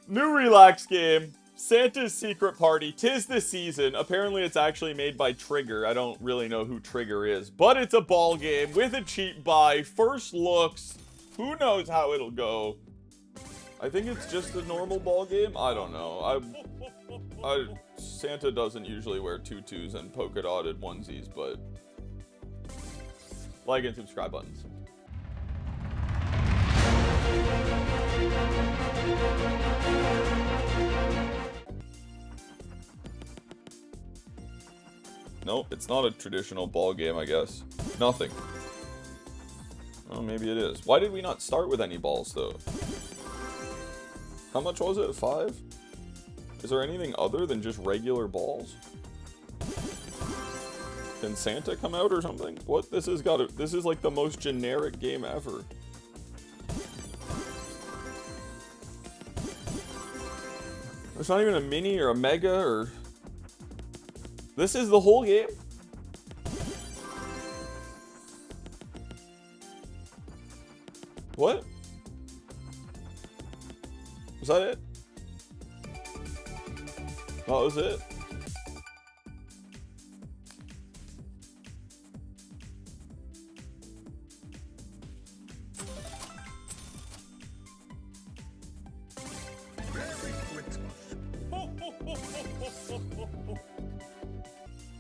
New relax game. Santa's Secret Party. 'Tis the season. Apparently it's actually made by Trigger. I don't really know who Trigger is. But it's a ball game with a cheap buy. First looks. Who knows how it'll go. I think it's just a normal ball game. I don't know. Santa doesn't usually wear tutus and polka dotted onesies, but like and subscribe buttons. Nope, it's not a traditional ball game, I guess. Nothing. Oh, maybe it is. Why did we not start with any balls, though? How much was it? 5? Is there anything other than just regular balls? Can Santa come out or something? What? This is like the most generic game ever. There's not even a mini or a mega or... This is the whole game? What? Was that it? That was it?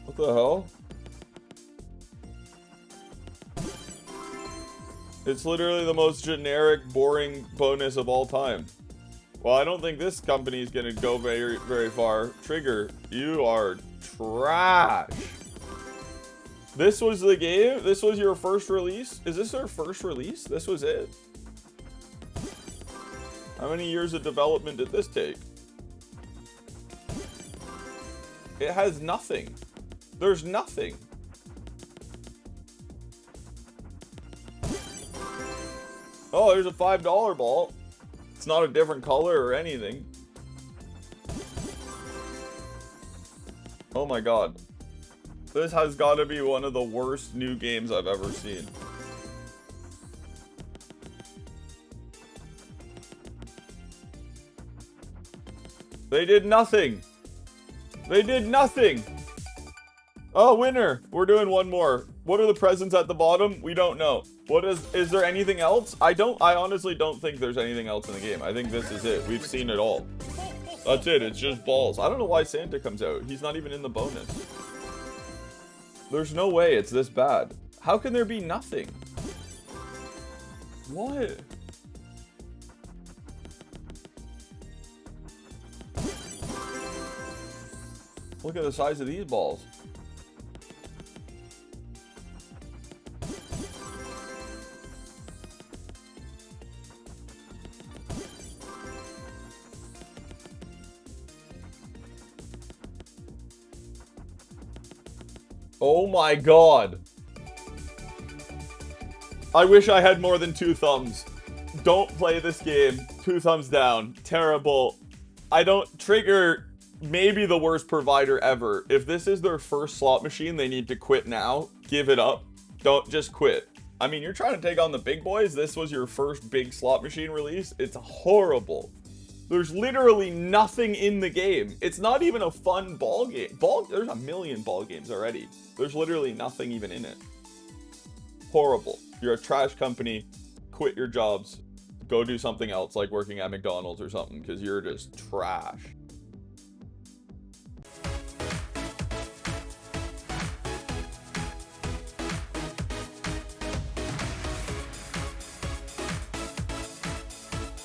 What the hell? It's literally the most generic, boring bonus of all time. Well, I don't think this company is gonna go very, very far. Trigger, you are trash. This was the game? This was your first release? Is this their first release? This was it? How many years of development did this take? It has nothing. There's nothing. Oh, there's a $5 ball. It's not a different color or anything. Oh my god. This has got to be one of the worst new games I've ever seen. They did nothing. They did nothing. Oh, winner. We're doing one more. What are the presents at the bottom? We don't know. Is there anything else? I honestly don't think there's anything else in the game. I think this is it. We've seen it all. That's it. It's just balls. I don't know why Santa comes out. He's not even in the bonus. There's no way it's this bad. How can there be nothing? What? Look at the size of these balls. Oh my god. I wish I had more than 2 thumbs. Don't play this game. 2 thumbs down. Terrible. Trigger maybe the worst provider ever. If this is their first slot machine, they need to quit now. Give it up. Don't just quit. I mean, you're trying to take on the big boys. This was your first big slot machine release. It's horrible. There's literally nothing in the game. It's not even a fun ball game. There's a million ball games already. There's literally nothing even in it. Horrible. You're a trash company. Quit your jobs. Go do something else like working at McDonald's or something because you're just trash.